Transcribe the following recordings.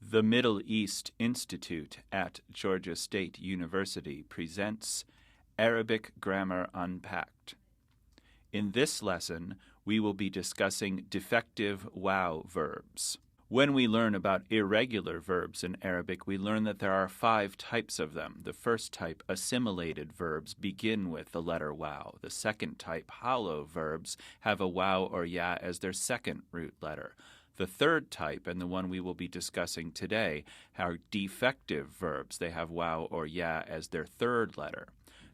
The Middle East Institute at Georgia State University presents Arabic Grammar Unpacked. In this lesson, we will be discussing defective wow verbs. When we learn about irregular verbs in Arabic, we learn that there are 5 types of them. The first type, assimilated verbs, begin with the letter wow. The second type, hollow verbs, have a wow or ya as their second root letter. The third type, and the one we will be discussing today, are defective verbs. They have wow or ya as their third letter.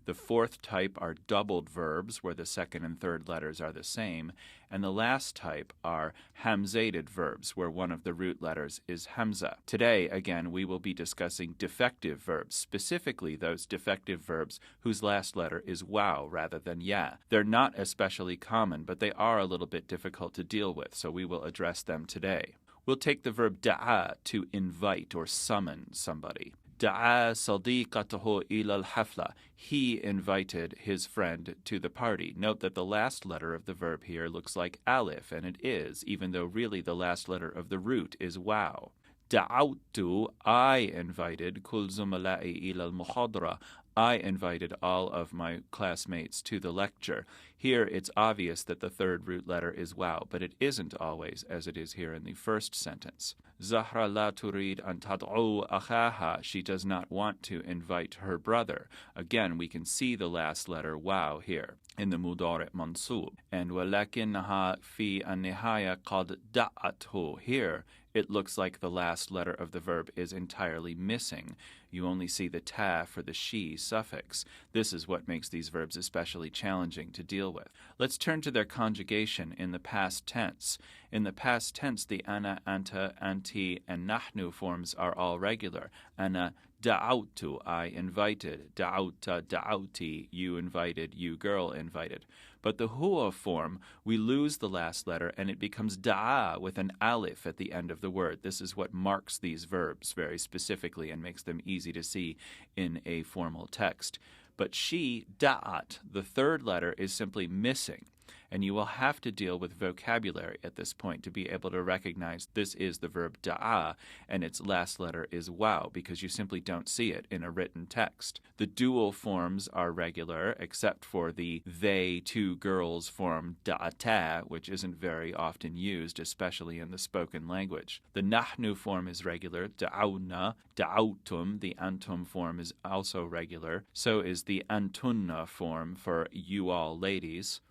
The fourth type are doubled verbs, where the second and third letters are the same. And the last type are hamzated verbs, where one of the root letters is hamza. Today, again, we will be discussing defective verbs, specifically those defective verbs whose last letter is wow rather than ya. They're not especially common, but they are a little bit difficult to deal with, so we will address them today. We'll take the verb da'a, to invite or summon somebody. Da'a sadiqatahu ila al-hafla. He invited his friend to the party. Note that the last letter of the verb here looks like alif, and it is, even though really the last letter of the root is wow. Da'awtu, I invited, kul zumala'i ila al-muhadara. I invited all of my classmates to the lecture. Here it's obvious that the third root letter is wow, but it isn't always, as it is here in the first sentence. Zahra la turid an tad'u akhaha. She does not want to invite her brother. Again, we can see the last letter wow here in the mudari' mansub. And walakinnaha fi an-nihaya qad da'athu. Here it looks like the last letter of the verb is entirely missing. You only see the ta for the she suffix. This is what makes these verbs especially challenging to deal with. Let's turn to their conjugation in the past tense. In the past tense, the ana, anta, anti, and nahnu forms are all regular. Ana da'awtu, I invited. Da'awta, da'awti, you invited, you girl invited. But the huwa form, we lose the last letter and it becomes da'a with an alif at the end of the word. This is what marks these verbs very specifically and makes them easy to see in a formal text. But she, da'at, the third letter is simply missing. And you will have to deal with vocabulary at this point to be able to recognize this is the verb da'a and its last letter is wow, because you simply don't see it in a written text. The dual forms are regular, except for the they, two girls form da'ata, which isn't very often used, especially in the spoken language. The nahnu form is regular, da'awna, da'awtum. The antum form is also regular. So is the antunna form for you all ladies.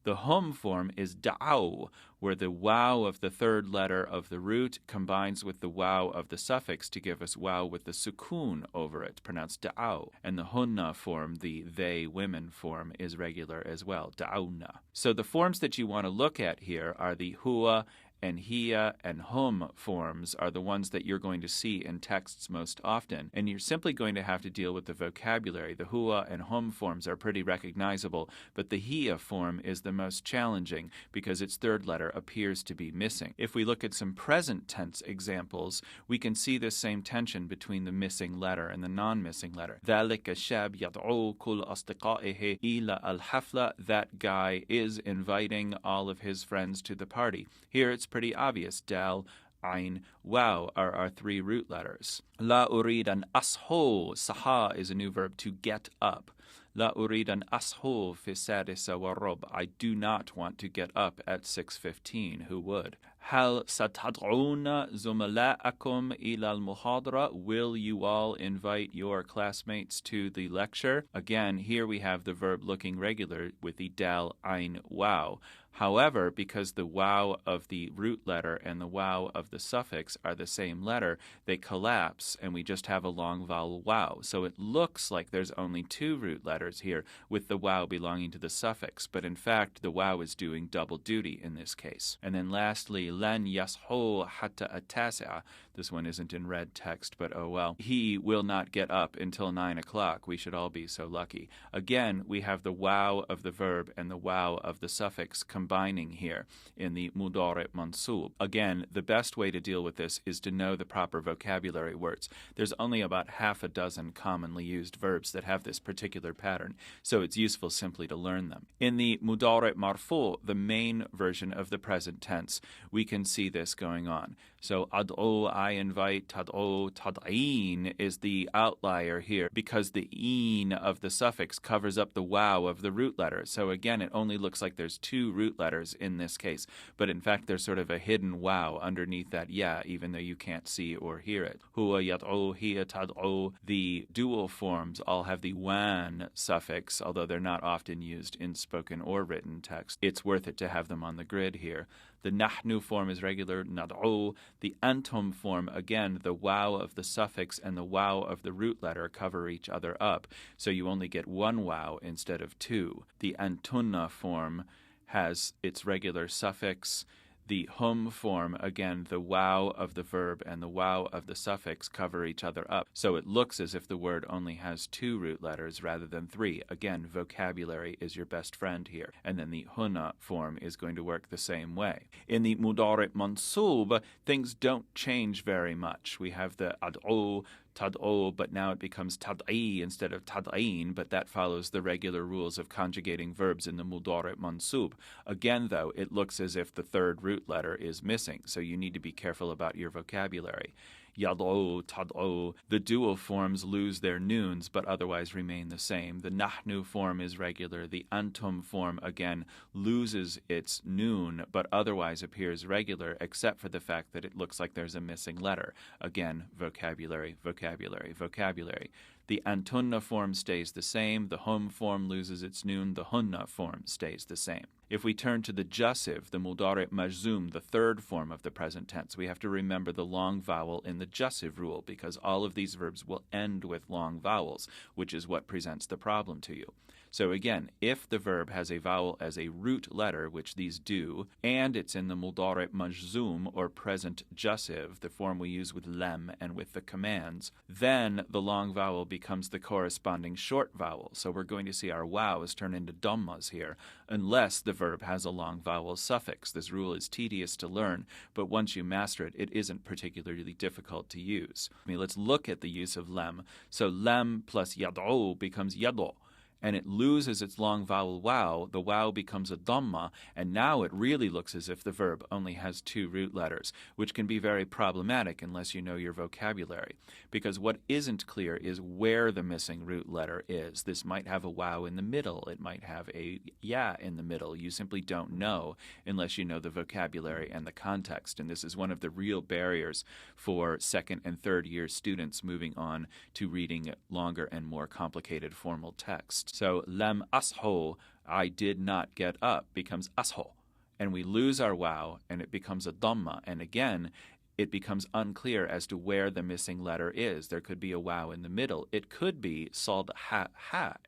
The hum form is da'aw, where the wow of the third letter of the root combines with the wow of the suffix to give us wow with the sukoon over it, pronounced da'aw. And the hunna form, the they, women form, is regular as well, da'awna. So the forms that you want to look at here are the huwa and hiya and hum forms are the ones that you're going to see in texts most often. And you're simply going to have to deal with the vocabulary. The huwa and hum forms are pretty recognizable, but the hiya form is the most challenging because its third letter appears to be missing. If we look at some present tense examples, we can see this same tension between the missing letter and the non-missing letter. ذَلِكَ الشَّابْ يَدْعُو كُلَّ أَصْدِقَائِهِ إِلَى الْحَفْلَةِ. That guy is inviting all of his friends to the party. Here it's pretty obvious. Dal, ain, wow are our 3 root letters. La urid an asho. Saha is a new verb, to get up. La urid an asho fi sadisa wa rob. I do not want to get up at 6:15. Who would? Hal satad'una zumala'akum ila al-muhadara. Will you all invite your classmates to the lecture? Again, here we have the verb looking regular with the dal, ain, wow. However, because the wow of the root letter and the wow of the suffix are the same letter, they collapse and we just have a long vowel wow. So it looks like there's only 2 root letters here with the wow belonging to the suffix, but in fact the wow is doing double duty in this case. And then lastly, lan yasho hatta atasi'a. This one isn't in red text, but oh well. He will not get up until 9 o'clock. We should all be so lucky. Again, we have the wow of the verb and the wow of the suffix combining here in the mudari' mansub. Again, the best way to deal with this is to know the proper vocabulary words. There's only about half a dozen commonly used verbs that have this particular pattern, so it's useful simply to learn them. In the mudari' marfu', the main version of the present tense, we can see this going on. So ad'u, I invite, tad'u, tad'een is the outlier here because the een of the suffix covers up the wow of the root letter. So again, it only looks like there's two root letters in this case, but in fact there's sort of a hidden wow underneath that ya, even though you can't see or hear it. Huwa yad'u, hiya tad'u. The dual forms all have the wan suffix, although they're not often used in spoken or written text. It's worth it to have them on the grid here. The nahnu form is regular, nad'u. The antum form, again, the wow of the suffix and the wow of the root letter cover each other up, so you only get one wow instead of two. The antunna form has its regular suffix. The hum form, again, the wow of the verb and the wow of the suffix cover each other up. So it looks as if the word only has two root letters rather than three. Again, vocabulary is your best friend here. And then the hunna form is going to work the same way. In the mudari' mansub, things don't change very much. We have the ad'u, tad'u, but now it becomes tad'i instead of tad'een, but that follows the regular rules of conjugating verbs in the mudari' mansub. Again, though, it looks as if the third root letter is missing, so you need to be careful about your vocabulary. Yad'u, tad'u. The dual forms lose their noons, but otherwise remain the same. The nahnu form is regular. The antum form, again, loses its noon, but otherwise appears regular, except for the fact that it looks like there's a missing letter. Again, vocabulary, vocabulary, vocabulary. The antunna form stays the same. The hum form loses its noon. The hunna form stays the same. If we turn to the jussive, the mudari' majzum, the third form of the present tense, we have to remember the long vowel in the jussive rule because all of these verbs will end with long vowels, which is what presents the problem to you. So again, if the verb has a vowel as a root letter, which these do, and it's in the mudari' majzum or present jussive, the form we use with lem and with the commands, then the long vowel becomes the corresponding short vowel. So we're going to see our wows turn into dhammas here, unless the verb has a long vowel suffix. This rule is tedious to learn, but once you master it, it isn't particularly difficult to use. Let's look at the use of lem. So lem plus yad'u becomes yad'u, and it loses its long vowel wow. The wow becomes a dhamma, and now it really looks as if the verb only has two root letters, which can be very problematic unless you know your vocabulary, because what isn't clear is where the missing root letter is. This might have a wow in the middle. It might have a ya in the middle. You simply don't know unless you know the vocabulary and the context, and this is one of the real barriers for second and third year students moving on to reading longer and more complicated formal text. So, lam asho, I did not get up, becomes asho. And we lose our wow, and it becomes a dhamma. And again, it becomes unclear as to where the missing letter is. There could be a wow in the middle. It could be sald ha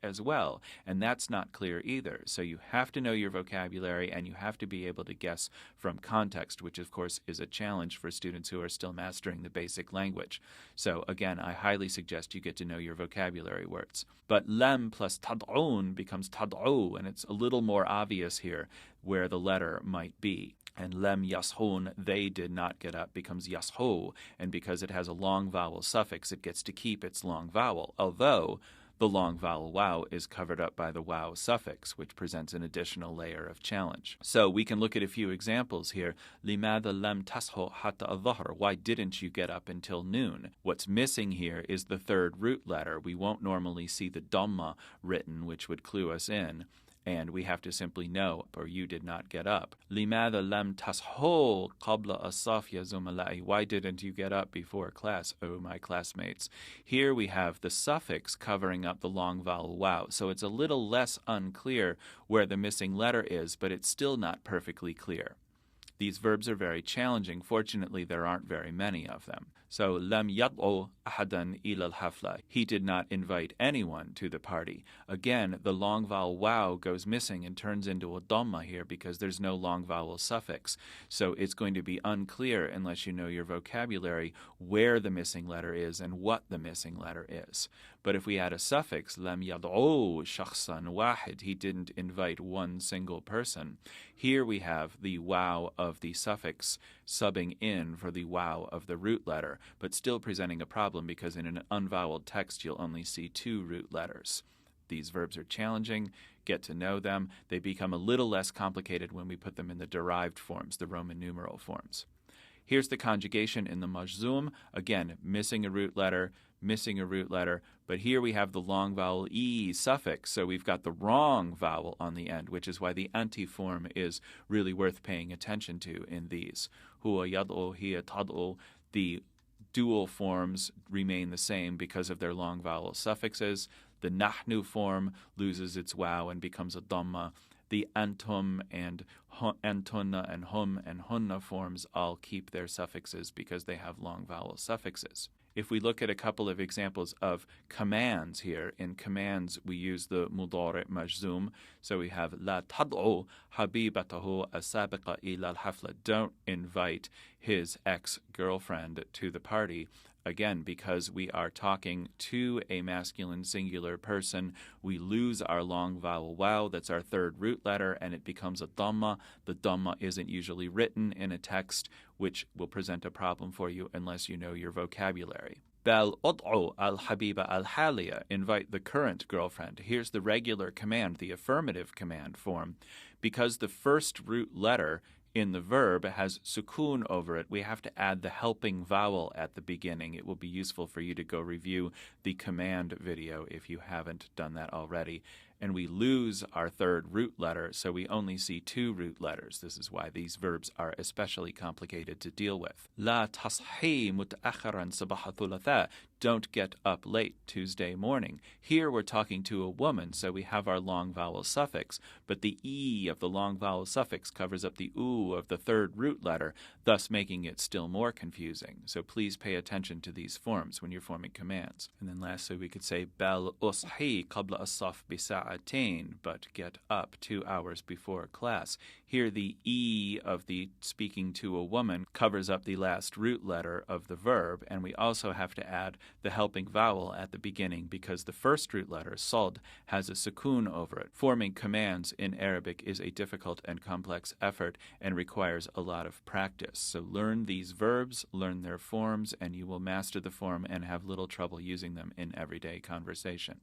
as well, and that's not clear either. So you have to know your vocabulary, and you have to be able to guess from context, which of course is a challenge for students who are still mastering the basic language. So again, I highly suggest you get to know your vocabulary words. But lam plus tad'un becomes tad'u, and it's a little more obvious here where the letter might be. And lem yashun, they did not get up, becomes yasho, and because it has a long vowel suffix, it gets to keep its long vowel, although the long vowel wow is covered up by the wow suffix, which presents an additional layer of challenge. So we can look at a few examples here. Limada lam tasho hatta al-dhahr. Why didn't you get up until noon? What's missing here is the third root letter. We won't normally see the dhamma written, which would clue us in. And we have to simply know, or you did not get up. لِمَاذَا لَمْ تَصْحُوا قَبْلَ الصَّفْ يَا زُمَلَائِي. Why didn't you get up before class, oh my classmates? Here we have the suffix covering up the long vowel wow, so it's a little less unclear where the missing letter is, but it's still not perfectly clear. These verbs are very challenging. Fortunately, there aren't very many of them. So, lam yad'u ahadan ila al-hafla. He did not invite anyone to the party. Again, the long vowel wow goes missing and turns into a dhamma here because there's no long vowel suffix. So it's going to be unclear unless you know your vocabulary where the missing letter is and what the missing letter is. But if we add a suffix, lam yad'u shakhsan wahid, he didn't invite one single person. Here we have the wow of the suffix subbing in for the wow of the root letter, but still presenting a problem because in an unvoweled text you'll only see two root letters. These verbs are challenging. Get to know them. They become a little less complicated when we put them in the derived forms, the Roman numeral forms. Here's the conjugation in the majzum. Again, missing a root letter, but here we have the long vowel E suffix, so we've got the wrong vowel on the end, which is why the anti-form is really worth paying attention to in these. Huwa yad'u, hiya tad'u. The dual forms remain the same because of their long vowel suffixes. The nahnu form loses its waw and becomes a dhamma. The antum and antunna and hum and hunna forms all keep their suffixes because they have long vowel suffixes. If we look at a couple of examples of commands here, in commands we use the mudari' majzum. So we have la tad'u habibatahu asabiqa ila al-hafla. Don't invite his ex-girlfriend to the party. Again, because we are talking to a masculine singular person, we lose our long vowel waw, that's our third root letter, and it becomes a dhamma. The dhamma isn't usually written in a text, which will present a problem for you unless you know your vocabulary. Bal ud'u al-habiba al-haliya, invite the current girlfriend. Here's the regular command, the affirmative command form. Because the first root letter in the verb has sukoon over it, we have to add the helping vowel at the beginning. It will be useful for you to go review the command video if you haven't done that already. And we lose our third root letter, so we only see two root letters. This is why these verbs are especially complicated to deal with. La tashi muta'akharan sabaha thulatha. Don't get up late Tuesday morning. Here we're talking to a woman, so we have our long vowel suffix, but the E of the long vowel suffix covers up the U of the third root letter, thus making it still more confusing. So please pay attention to these forms when you're forming commands. And then lastly, we could say, Bal ushi qabla as-saf bisa'atain, but get up 2 hours before class. Here the E of the speaking to a woman covers up the last root letter of the verb, and we also have to add the helping vowel at the beginning because the first root letter, sad, has a sukoon over it. Forming commands in Arabic is a difficult and complex effort and requires a lot of practice. So learn these verbs, learn their forms, and you will master the form and have little trouble using them in everyday conversation.